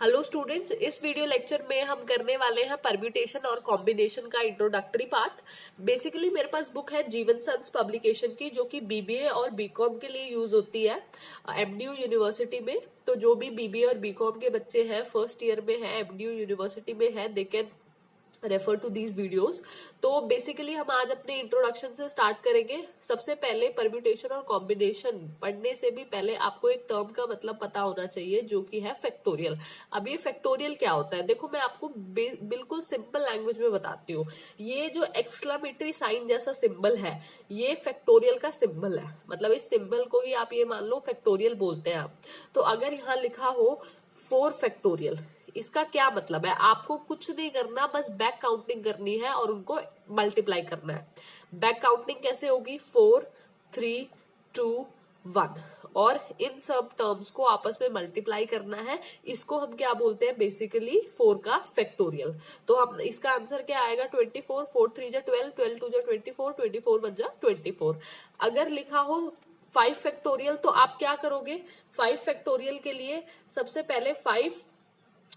Hello students, इस video lecture में हम करने वाले हैं परम्यूटेशन और कॉम्बिनेशन का इंट्रोडक्टरी पार्ट। बेसिकली मेरे पास बुक है जीवन सन्स पब्लिकेशन की, जो कि बीबीए और बीकॉम के लिए यूज होती है एमडीयू यूनिवर्सिटी में। तो जो भी बीबीए और बीकॉम के बच्चे हैं, फर्स्ट ईयर में है, एमडीयू यूनिवर्सिटी में है, they can refer to these videos. तो बेसिकली हम आज अपने इंट्रोडक्शन से स्टार्ट करेंगे। सबसे पहले परम्यूटेशन और कॉम्बिनेशन पढ़ने से भी पहले आपको एक टर्म का मतलब पता होना चाहिए, जो कि है फैक्टोरियल। अब ये फैक्टोरियल क्या होता है, देखो मैं आपको बिल्कुल सिंपल लैंग्वेज में बताती हूँ। ये जो एक्सक्लेमेटरी साइन जैसा सिंबल है, ये फैक्टोरियल का सिंबल है। मतलब इस सिंबल को ही आप ये मान लो फैक्टोरियल बोलते हैं आप। तो अगर यहाँ लिखा हो 4 फैक्टोरियल, इसका क्या मतलब है? आपको कुछ नहीं करना, बस बैक काउंटिंग करनी है और उनको मल्टीप्लाई करना है। बैक काउंटिंग कैसे होगी? 4, 3, 2, 1, और इन सब टर्म्स को आपस में मल्टीप्लाई करना है। इसको हम क्या बोलते हैं? बेसिकली 4 का फैक्टोरियल। तो हम इसका आंसर क्या आएगा? 24, 4 3 जा 12, 12 2 जा 24, 24 1 जा 24। अगर लिखा हो 5 फैक्टोरियल, तो आप क्या करोगे? 5 फैक्टोरियल के लिए सबसे पहले 5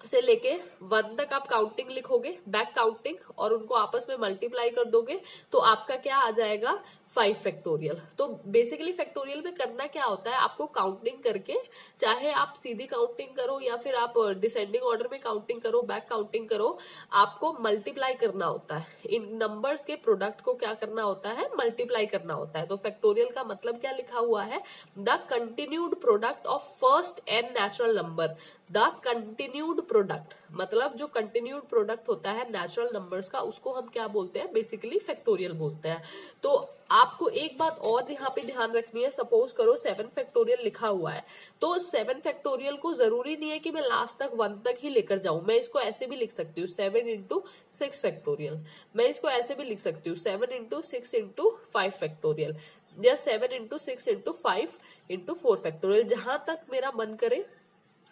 से लेके 1 तक आप काउंटिंग लिखोगे, बैक काउंटिंग, और उनको आपस में मल्टीप्लाई कर दोगे, तो आपका क्या आ जाएगा? 5 फैक्टोरियल। तो बेसिकली फैक्टोरियल में करना क्या होता है? आपको काउंटिंग करके, चाहे आप सीधी काउंटिंग करो या फिर आप डिसेंडिंग ऑर्डर में काउंटिंग करो, बैक काउंटिंग करो, आपको मल्टीप्लाई करना होता है। इन नंबर्स के प्रोडक्ट को क्या करना होता है? मल्टीप्लाई करना होता है। तो फैक्टोरियल का मतलब क्या लिखा हुआ है? The continued product of first n natural number. The continued product मतलब जो कंटिन्यूड प्रोडक्ट होता है नेचुरल नंबर्स का, उसको हम क्या बोलते हैं? बेसिकली फैक्टोरियल बोलते हैं। तो आपको एक बात और यहाँ पे ध्यान रखनी है। सपोज करो 7 फैक्टोरियल लिखा हुआ है, तो 7 फैक्टोरियल को जरूरी नहीं है कि मैं लास्ट तक 1 तक ही लेकर जाऊं। मैं इसको ऐसे भी लिख सकती हूँ 7 इंटू 6 फैक्टोरियल। मैं इसको ऐसे भी लिख सकती हूँ 7 इंटू 6 इंटू 5 फैक्टोरियल, या 7 इंटू 6 इंटू 5 इंटू 4 फैक्टोरियल। जहां तक मेरा मन करे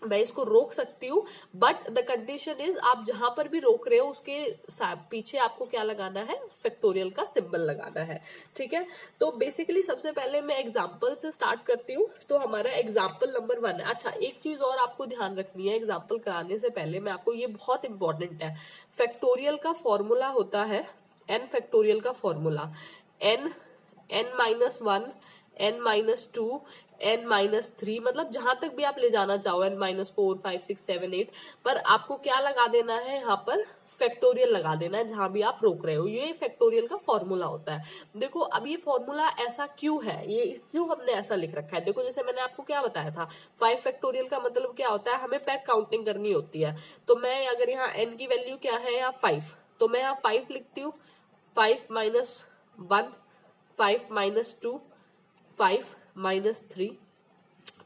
मैं इसको रोक सकती हूँ, बट द कंडीशन इज आप जहां पर भी रोक रहे हो उसके पीछे आपको क्या लगाना है? फैक्टोरियल का सिंबल लगाना है। ठीक है, तो बेसिकली सबसे पहले मैं एग्जांपल से स्टार्ट करती हूँ। तो हमारा एग्जांपल नंबर 1 है। अच्छा, एक चीज और आपको ध्यान रखनी है एग्जांपल कराने से पहले, मैं आपको, ये बहुत इंपॉर्टेंट है। फैक्टोरियल का फॉर्मूला होता है एन फैक्टोरियल का formula, n n-1, n-2, n-3, मतलब जहां तक भी आप ले जाना चाहो, n-4, 5, 6, 7, 8, पर आपको क्या लगा देना है? यहाँ पर फैक्टोरियल लगा देना है जहां भी आप रोक रहे हो। ये फैक्टोरियल का फॉर्मूला होता है। देखो अब ये फॉर्मूला ऐसा क्यों है, ये क्यों हमने ऐसा लिख रखा है? देखो जैसे मैंने आपको क्या बताया था, 5 फैक्टोरियल का मतलब क्या होता है? हमें बैक काउंटिंग करनी होती है। तो मैं अगर यहाँ n की वैल्यू क्या है? यहाँ 5, तो मैं यहाँ 5 लिखती हूँ। 5 माइनस 1, 5 माइनस 2, 5 माइनस 3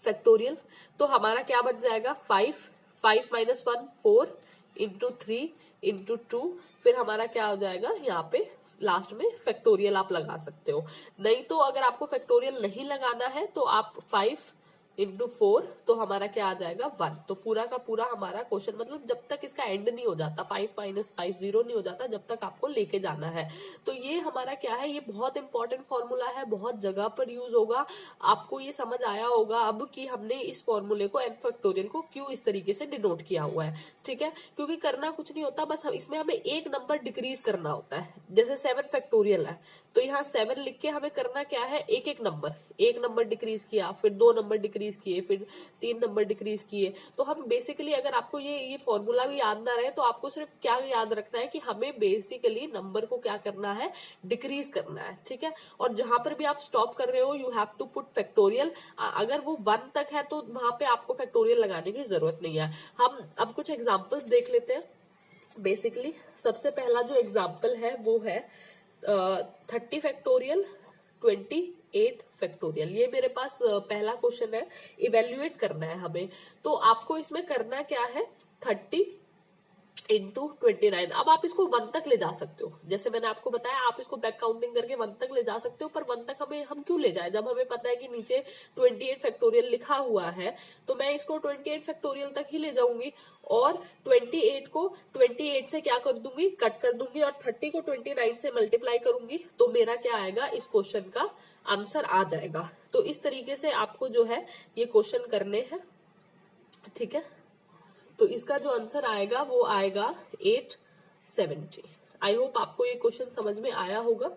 फैक्टोरियल। तो हमारा क्या बच जाएगा? 5 माइनस 1 4 इंटू 3 इंटू 2, फिर हमारा क्या हो जाएगा? यहाँ पे लास्ट में फैक्टोरियल आप लगा सकते हो। नहीं तो अगर आपको फैक्टोरियल नहीं लगाना है तो आप 5 इंटू 4, तो हमारा क्या आ जाएगा? 1। तो पूरा का पूरा हमारा क्वेश्चन, मतलब जब तक इसका एंड नहीं हो जाता, 5 माइनस 5 0 नहीं हो जाता, जब तक आपको लेके जाना है। तो ये हमारा क्या है? ये बहुत इंपॉर्टेंट फॉर्मूला है, बहुत जगह पर यूज होगा। आपको ये समझ आया होगा अब कि हमने इस फॉर्मूले को, एन फैक्टोरियल को, क्यों इस तरीके से डिनोट किया हुआ है। ठीक है, क्योंकि करना कुछ नहीं होता, बस इसमें हमें एक नंबर डिक्रीज करना होता है। जैसे 7 फैक्टोरियल है, तो यहाँ 7 लिख के हमें करना क्या है? एक नंबर डिक्रीज किया, फिर 2 नंबर डिक्रीज किए, फिर 3 नंबर डिक्रीज किए। तो हम बेसिकली, अगर आपको ये फॉर्मूला भी याद ना रहे, तो आपको सिर्फ क्या याद रखना है कि हमें बेसिकली नंबर को क्या करना है? डिक्रीज करना है। ठीक है, और जहां पर भी आप स्टॉप कर रहे हो, you have to put factorial. अगर वो 1 तक है तो वहां पे आपको फैक्टोरियल लगाने की जरूरत नहीं है। हम अब कुछ एग्जांपल्स देख लेते हैं। बेसिकली सबसे पहला जो एग्जांपल है वो है 30 फैक्टोरियल, 28 फैक्टोरियल। ये मेरे पास पहला क्वेश्चन है, इवेल्युएट करना है हमें। तो आपको इसमें करना क्या है? 30 इंटू 29। अब आप इसको 1 तक ले जा सकते हो, जैसे मैंने आपको बताया, आप इसको बैक काउंटिंग करके 1 तक ले जा सकते हो। पर 1 तक हम क्यों ले जाए, जब हमें पता है कि नीचे 28 फैक्टोरियल लिखा हुआ है। तो मैं इसको 28 फैक्टोरियल तक ही ले जाऊंगी, और 28 को 28 से क्या कर दूंगी? कट कर दूंगी, और 30 को 29 से मल्टीप्लाई करूंगी, तो मेरा क्या आएगा? इस क्वेश्चन का आंसर आ जाएगा। तो इस तरीके से आपको जो है ये क्वेश्चन करने हैं। ठीक है, तो इसका जो आंसर आएगा वो आएगा 870। आई होप आपको ये क्वेश्चन समझ में आया होगा।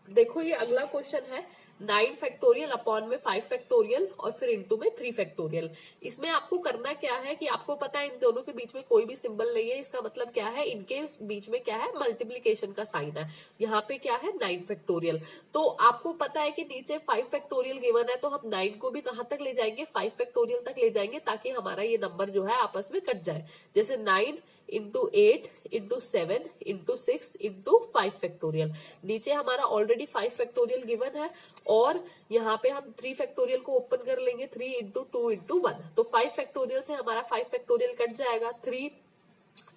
देखो ये अगला क्वेश्चन है 9 फैक्टोरियल अपॉन में 5 फैक्टोरियल और फिर इंटू में 3 फैक्टोरियल। इसमें आपको करना क्या है कि आपको पता है इन दोनों के बीच में कोई भी सिंबल नहीं है, इसका मतलब क्या है, इनके बीच में क्या है, मल्टीप्लीकेशन का साइन है। यहाँ पे क्या है 9 फैक्टोरियल। तो आपको पता है कि नीचे 5 फैक्टोरियल गिवन है, तो हम 9 को भी कहां तक ले जाएंगे, 5 फैक्टोरियल तक ले जाएंगे, ताकि हमारा ये नंबर जो है आपस में कट जाए। जैसे 9 into 8 into 7 into 6 into 5 factorial. नीचे हमारा ऑलरेडी 5 फैक्टोरियल गिवन है और यहाँ पे हम 3 फैक्टोरियल को ओपन कर लेंगे, 3 इंटू 2 इंटू 1। तो 5 फैक्टोरियल से हमारा 5 फैक्टोरियल कट जाएगा, 3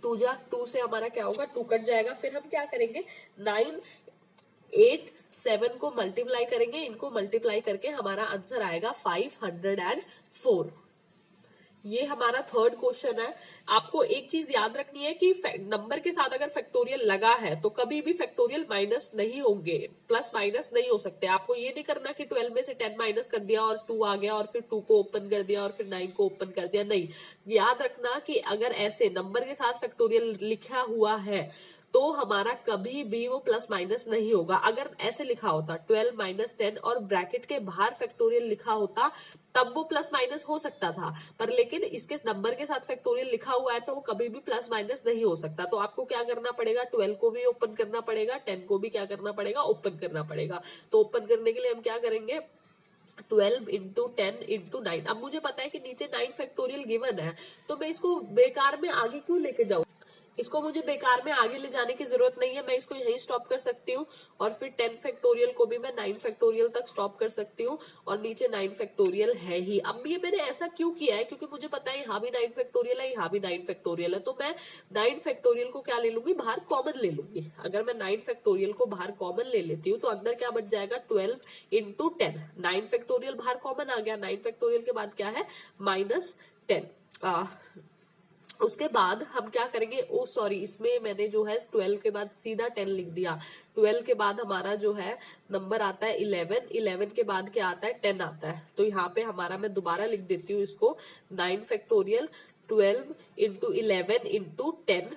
2 जा 2 से हमारा क्या होगा, 2 कट जाएगा। फिर हम क्या करेंगे, 9 8 7 को मल्टीप्लाई करेंगे, इनको मल्टीप्लाई करके हमारा आंसर आएगा 504। ये हमारा थर्ड क्वेश्चन है। आपको एक चीज याद रखनी है कि नंबर के साथ अगर फैक्टोरियल लगा है तो कभी भी फैक्टोरियल माइनस नहीं होंगे, प्लस माइनस नहीं हो सकते। आपको ये नहीं करना कि 12 में से 10 माइनस कर दिया और 2 आ गया और फिर 2 को ओपन कर दिया और फिर 9 को ओपन कर दिया, नहीं। याद रखना कि अगर ऐसे नंबर के साथ फैक्टोरियल लिखा हुआ है तो हमारा कभी भी वो प्लस माइनस नहीं होगा। अगर ऐसे लिखा होता 12 माइनस 10 और ब्रैकेट के बाहर फैक्टोरियल लिखा होता तब वो प्लस माइनस हो सकता था, पर लेकिन इसके नंबर के साथ फैक्टोरियल लिखा हुआ है तो वो कभी भी प्लस माइनस नहीं हो सकता। तो आपको क्या करना पड़ेगा, 12 को भी ओपन करना पड़ेगा, 10 को भी क्या करना पड़ेगा, ओपन करना पड़ेगा। तो ओपन करने के लिए हम क्या करेंगे, 12 इंटू 10 इंटू 9। अब मुझे पता है कि नीचे 9 फैक्टोरियल गिवन है, तो मैं इसको बेकार में आगे क्यों लेके जाऊं, इसको मुझे बेकार में आगे ले जाने की जरूरत नहीं है। मैं इसको यहीं स्टॉप कर सकती हूँ और फिर 10 फैक्टोरियल को भी मैं 9 फैक्टोरियल तक स्टॉप कर सकती हूँ और नीचे 9 फैक्टोरियल है ही। अब ये मैंने ऐसा क्यों किया है, क्योंकि मुझे पता है यहाँ भी 9 फैक्टोरियल है, यहाँ भी 9 फैक्टोरियल है, तो मैं 9 फैक्टोरियल को क्या ले लूंगी, बाहर कॉमन ले लूंगी। अगर मैं 9 फैक्टोरियल को बाहर कॉमन ले लेती हूँ तो अंदर क्या बच जाएगा, 12 इंटू 10। 9 फैक्टोरियल बाहर कॉमन आ गया, 9 फैक्टोरियल के बाद क्या है, -10। उसके बाद हम क्या करेंगे, ओ सॉरी, इसमें मैंने जो है 12 के बाद सीधा 10 लिख दिया। 12 के बाद हमारा जो है नंबर आता है 11, 11 के बाद क्या आता है, 10 आता है। तो यहाँ पे हमारा, मैं दोबारा लिख देती हूँ इसको, 9 फैक्टोरियल 12 इंटू 11 इंटू 10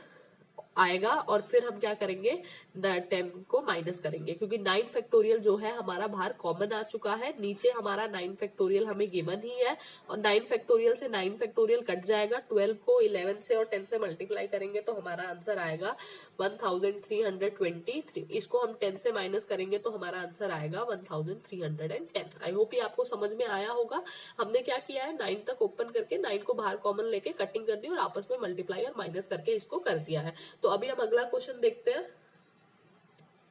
आएगा और फिर हम क्या करेंगे, 10 को माइनस करेंगे, क्योंकि 9 फैक्टोरियल जो है हमारा बाहर कॉमन आ चुका है। नीचे हमारा 9 फैक्टोरियल हमें गिवन ही है और 9 फैक्टोरियल से 9 फैक्टोरियल कट जाएगा। 12 को 11 से और 10 से मल्टीप्लाई करेंगे तो हमारा आंसर आएगा 1323। इसको हम 10 से माइनस करेंगे तो हमारा आंसर आएगा 1310। आई होप ये आपको समझ में आया होगा। हमने क्या किया है, 9 तक ओपन करके 9 को बाहर कॉमन लेके कटिंग कर दी और आपस में मल्टीप्लाई और माइनस करके इसको कर दिया है। तो अभी हम अगला क्वेश्चन देखते हैं।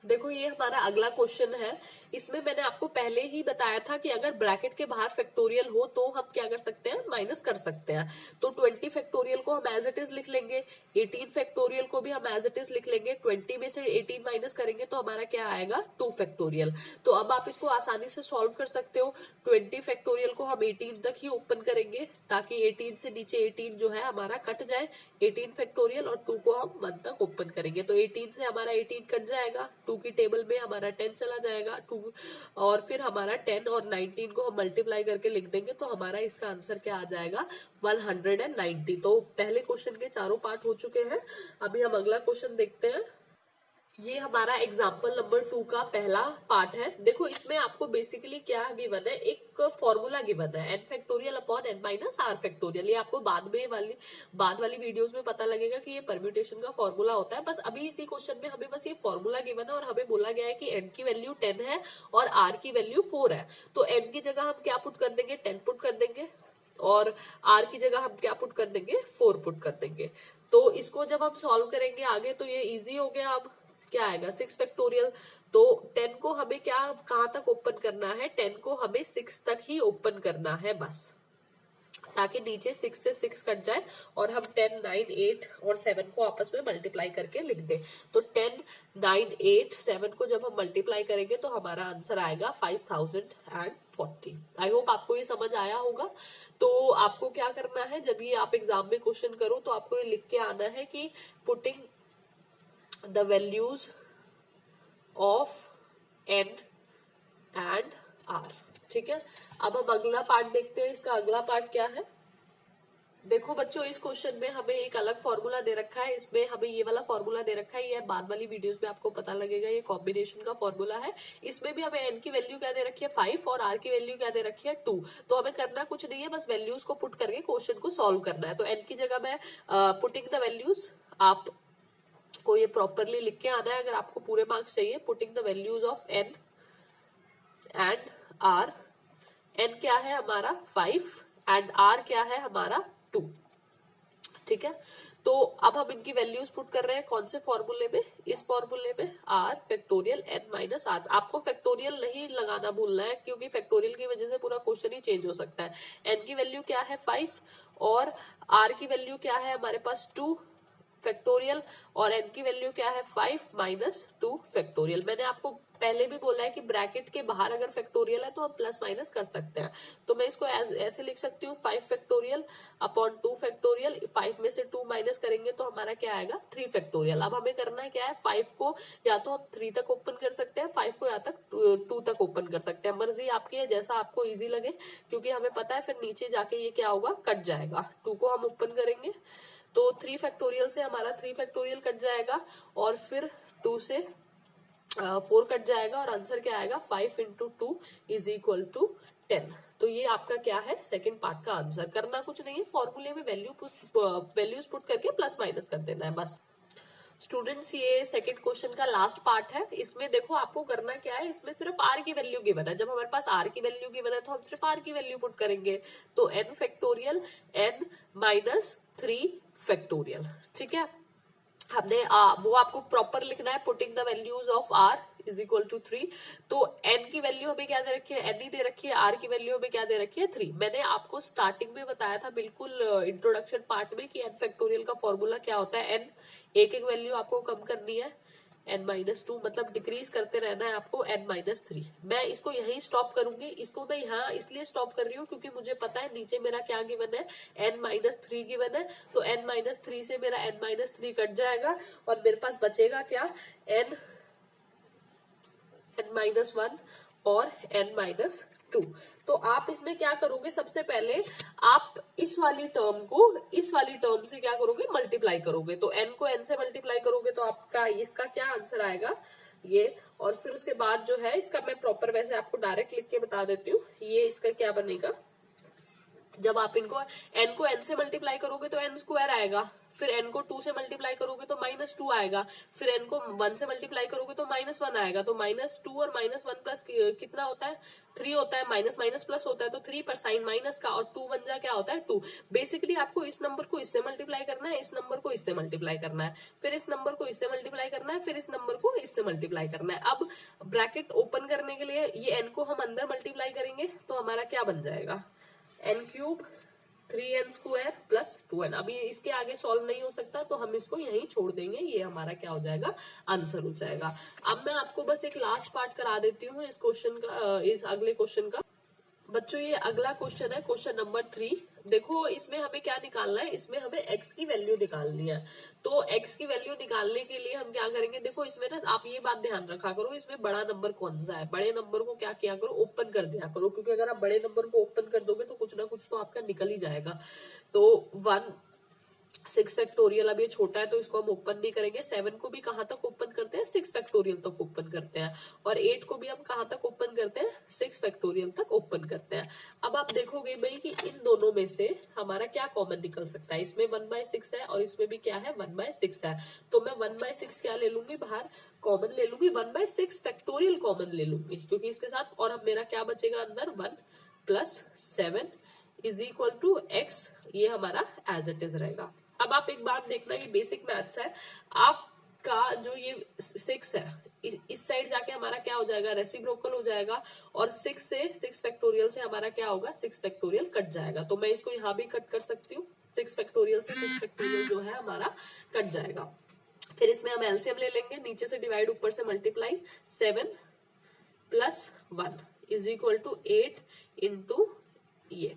देखो ये हमारा अगला क्वेश्चन है। इसमें मैंने आपको पहले ही बताया था कि अगर ब्रैकेट के बाहर फैक्टोरियल हो तो हम क्या कर सकते हैं, माइनस कर सकते हैं। तो 20 फैक्टोरियल को हम एज इट इज लिख लेंगे, 18 फैक्टोरियल को भी हम एज इट इज लिख लेंगे। 20 में से 18 माइनस करेंगे तो हमारा क्या आएगा, 2 फैक्टोरियल। तो अब आप इसको आसानी से सॉल्व कर सकते हो। 20 फैक्टोरियल को हम 18 तक ही ओपन करेंगे ताकि 18 से नीचे 18 जो है हमारा कट जाए। 18 फैक्टोरियल और 2 को हम 1 तक ओपन करेंगे, तो 18 से हमारा 18 कट जाएगा, 2 की टेबल में हमारा 10 चला जाएगा, 2 और फिर हमारा 10 और 19 को हम मल्टीप्लाई करके लिख देंगे तो हमारा इसका आंसर क्या आ जाएगा, 190। तो पहले क्वेश्चन के चारों पार्ट हो चुके हैं। अभी हम अगला क्वेश्चन देखते हैं। ये हमारा एग्जाम्पल नंबर 2 का पहला पार्ट है। देखो इसमें आपको बेसिकली क्या गिवन है, एक फॉर्मूला गिवन है, n factorial upon n minus r factorial. ये आपको बाद वाली वीडियोस में पता लगेगा कि ये परम्यूटेशन का फॉर्मूला होता है। बस अभी इसी क्वेश्चन में हमें बस ये फॉर्मूला गिवन है और हमें बोला गया है कि n की वैल्यू 10 है और r की वैल्यू 4 है। तो n की जगह हम क्या पुट कर देंगे, 10 पुट कर देंगे और r की जगह हम क्या पुट कर देंगे, 4 पुट कर देंगे। तो इसको जब हम सॉल्व करेंगे आगे तो ये इजी हो गया। अब क्या आएगा, 6 फैक्टोरियल। तो 10 को हमें क्या, कहां तक ओपन करना है, 10 को हमें 6 तक ही ओपन करना है बस, ताकि नीचे 6 से 6 कट जाए और हम 10, 9, 8 और 7 को आपस में मल्टीप्लाई करके लिख दें। तो 10, 9, 8, 7 को जब हम मल्टीप्लाई करेंगे तो हमारा आंसर आएगा 5040। आई होप आपको ये समझ आया होगा। तो आपको क्या करना है, जब ये आप एग्जाम में क्वेश्चन करो तो आपको ये लिख के आना है कि putting the values of n and r। ठीक है, अब हम अगला पार्ट देखते हैं। इसका अगला पार्ट क्या है, देखो बच्चों, इस क्वेश्चन में हमें एक अलग फॉर्मूला दे रखा है, इसमें हमें ये वाला फॉर्मूला दे रखा है, ये बाद वाली वीडियोस में आपको पता लगेगा, ये कॉम्बिनेशन का फॉर्मूला है। इसमें भी हमें एन की वैल्यू क्या दे रखी है 5 और आर की वैल्यू क्या दे रखी है 2। तो हमें करना कुछ नहीं है, बस वैल्यूज को पुट करके क्वेश्चन को सॉल्व करना है। तो एन की जगह मैं पुटिंग द वैल्यूज, आप को ये प्रॉपरली लिख के आना है अगर आपको पूरे मार्क्स चाहिए। Putting the values of n and r. N क्या है हमारा 5 एंड आर क्या है हमारा 2। ठीक है, तो अब हम इनकी वैल्यूज पुट कर रहे हैं कौन से फॉर्मूले में, इस फॉर्मूले में r factorial n minus r. आपको फैक्टोरियल नहीं लगाना भूलना है, क्योंकि फैक्टोरियल की वजह से पूरा क्वेश्चन ही चेंज हो सकता है। एन की वैल्यू क्या है 5 और आर की वैल्यू क्या है हमारे पास 2 फैक्टोरियल, और एन की वैल्यू क्या है 5 माइनस 2 फैक्टोरियल। मैंने आपको पहले भी बोला है कि ब्रैकेट के बाहर अगर फैक्टोरियल है तो हम प्लस माइनस कर सकते हैं। तो मैं इसको ऐसे लिख सकती हूँ 5 फैक्टोरियल अपॉन 2 फैक्टोरियल। 5 में से 2 माइनस करेंगे तो हमारा क्या आएगा 3 फैक्टोरियल। अब हमें करना है क्या है, 5 को या तो हम 3 तक ओपन कर सकते हैं, 5 को या तक 2 तक ओपन कर सकते हैं। मर्जी आपकी है, जैसा आपको इजी लगे, क्योंकि हमें पता है फिर नीचे जाके ये क्या होगा, कट जाएगा। 2 को हम ओपन करेंगे तो 3 फैक्टोरियल से हमारा 3 फैक्टोरियल कट जाएगा, और फिर 2 से 4 कट जाएगा, और आंसर क्या आएगा 5 इंटू 2 इज इक्वल टू 10। तो ये आपका क्या है सेकंड पार्ट का आंसर। करना कुछ नहीं है, फॉर्मूले में वैल्यूज पुट करके प्लस माइनस कर देना है बस। स्टूडेंट्स, ये सेकंड क्वेश्चन का लास्ट पार्ट है। इसमें देखो आपको करना क्या है, इसमें सिर्फ आर की वैल्यू गिवन है। जब हमारे पास आर की वैल्यू गिवन है तो हम सिर्फ आर की वैल्यू पुट करेंगे। तो n factorial n minus 3 factorial. ठीक है, हमने वो आपको प्रॉपर लिखना है, putting the values of r is equal to 3। तो एन की वैल्यू हमें क्या दे रखी है, एन ही दे रखी है। आर की वैल्यू हमें क्या दे रखी है 3। मैंने आपको स्टार्टिंग में बताया था बिल्कुल इंट्रोडक्शन पार्ट में कि एन फैक्टोरियल का फॉर्मूला क्या होता है। एन एक एक वैल्यू आपको कम करनी है, n माइनस 2 मतलब डिक्रीज करते रहना है आपको n माइनस 3। मैं इसको यहीं स्टॉप करूंगी। इसको मैं यहाँ इसलिए स्टॉप कर रही हूँ क्योंकि मुझे पता है नीचे मेरा क्या गिवन है, n माइनस 3 गिवन है। तो n माइनस 3 से मेरा n माइनस 3 कट जाएगा, और मेरे पास बचेगा क्या, n माइनस 1 और n माइनस 2। तो आप इसमें क्या करोगे, सबसे पहले आप इस वाली टर्म से क्या करोगे, मल्टीप्लाई करोगे। तो n को n से मल्टीप्लाई करोगे तो आपका इसका क्या आंसर आएगा ये। और फिर उसके बाद जो है इसका मैं प्रॉपर वैसे आपको डायरेक्ट लिख के बता देती हूँ, ये इसका क्या बनेगा। जब आप इनको n को n से मल्टीप्लाई करोगे तो n स्क्वायर आएगा, फिर n को 2 से मल्टीप्लाई करोगे तो माइनस 2 आएगा, फिर n को 1 से मल्टीप्लाई करोगे तो माइनस 1 आएगा। तो माइनस 2 और माइनस 1 प्लस कितना होता है 3 होता है, माइनस माइनस प्लस होता है तो 3 पर साइन माइनस का, और 2 बन जा क्या होता है 2। बेसिकली आपको इस नंबर को इससे मल्टीप्लाई करना है, इस नंबर को इससे मल्टीप्लाई करना है, फिर इस नंबर को इससे मल्टीप्लाई करना है, फिर इस नंबर को इससे मल्टीप्लाई करना है। अब ब्रैकेट ओपन करने के लिए ये n को हम अंदर मल्टीप्लाई करेंगे तो हमारा क्या बन जाएगा, n cube 3n square plus 2n। अभी इसके आगे सॉल्व नहीं हो सकता तो हम इसको यहीं छोड़ देंगे, ये हमारा क्या हो जाएगा आंसर हो जाएगा। अब मैं आपको बस एक लास्ट पार्ट करा देती हूँ इस क्वेश्चन का, इस अगले क्वेश्चन का। बच्चों ये अगला क्वेश्चन है, क्वेश्चन नंबर 3। देखो इसमें हमें क्या निकालना है, इसमें हमें x की वैल्यू निकालनी है। तो x की वैल्यू निकालने के लिए हम क्या करेंगे, देखो इसमें ना आप ये बात ध्यान रखा करो, इसमें बड़ा नंबर कौन सा है। बड़े नंबर को क्या किया करो, ओपन कर दिया करो, क्योंकि अगर आप बड़े नंबर को ओपन कर दोगे तो कुछ ना कुछ तो आपका निकल ही जाएगा। तो 6 फैक्टोरियल, अब ये छोटा है तो इसको हम ओपन नहीं करेंगे। 7 को भी कहां तक ओपन करते हैं, 6 फैक्टोरियल तक ओपन करते हैं, और 8 को भी हम कहां तक ओपन करते हैं, 6 फैक्टोरियल तक ओपन करते हैं। अब आप देखोगे भाई कि इन दोनों में से हमारा क्या कॉमन निकल सकता है। इसमें 1/6 है और इसमें भी क्या है 1/6 है। तो मैं 1/6 क्या ले लूंगी, बाहर कॉमन ले लूंगी, 1/6 फैक्टोरियल कॉमन ले लूंगी, क्योंकि इसके साथ, और अब मेरा क्या बचेगा अंदर 1 plus 7 is equal to x। ये हमारा एज इट इज रहेगा। अब आप एक बात देखना, ये बेसिक मैथ्स है आपका, जो ये 6 है इस साइड जाके हमारा क्या हो जाएगा, रेसिप्रोकल हो जाएगा, और 6 फैक्टोरियल से हमारा क्या होगा 6 फैक्टोरियल कट जाएगा। तो मैं इसको यहाँ भी कट कर सकती हूँ, 6 फैक्टोरियल से 6 फैक्टोरियल जो है हमारा कट जाएगा। फिर इसमें हम एलसीएम ले लेंगे, नीचे से डिवाइड ऊपर से multiply, 7 plus 1 is equal to 8 into ये।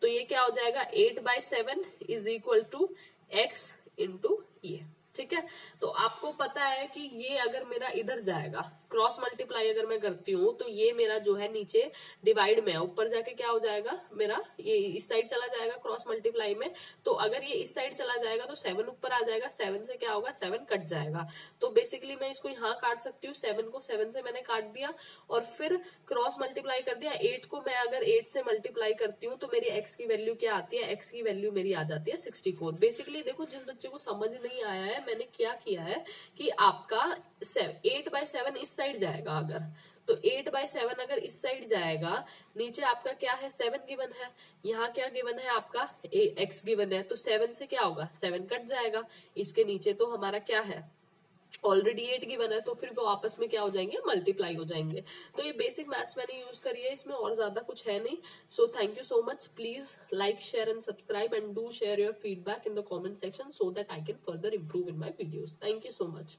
तो ये क्या हो जाएगा 8/7 is equal to x into ये। ठीक है। तो आपको पता है कि ये अगर मेरा इधर जाएगा, क्रॉस मल्टीप्लाई अगर मैं करती हूँ तो ये मेरा जो है नीचे डिवाइड में है, ऊपर जाके क्या हो जाएगा मेरा, ये इस साइड चला जाएगा क्रॉस मल्टीप्लाई में। तो अगर ये इस साइड चला जाएगा तो 7 ऊपर आ जाएगा, 7 से क्या होगा, 7 कट जाएगा। तो बेसिकली मैं इसको यहाँ काट सकती हूँ, 7 को 7 से मैंने काट दिया और फिर क्रॉस मल्टीप्लाई कर दिया। 8 को मैं अगर 8 से मल्टीप्लाई करती हूँ तो मेरी x की वैल्यू क्या आती है, x की वैल्यू मेरी आ जाती है 64। बेसिकली देखो, जिस बच्चे को समझ नहीं आया है, मैंने क्या किया है कि आपका 8/7 इस साइड जाएगा अगर, तो 8/7 अगर इस साइड जाएगा, नीचे आपका क्या है, 7 गिवन है, यहाँ क्या गिवन है आपका, x गिवन है, तो 7 से क्या होगा, 7 कट जाएगा। इसके नीचे तो हमारा क्या है, ऑलरेडी 8 गिवन है, तो फिर वो आपस में क्या हो जाएंगे, मल्टीप्लाई हो जाएंगे। तो ये बेसिक मैथ्स मैंने यूज करी है, इसमें और ज्यादा कुछ है नहीं। So thank you so much. Please like, share and subscribe and do share your feedback in the comment section so that I can further improve in my videos. Thank you so much.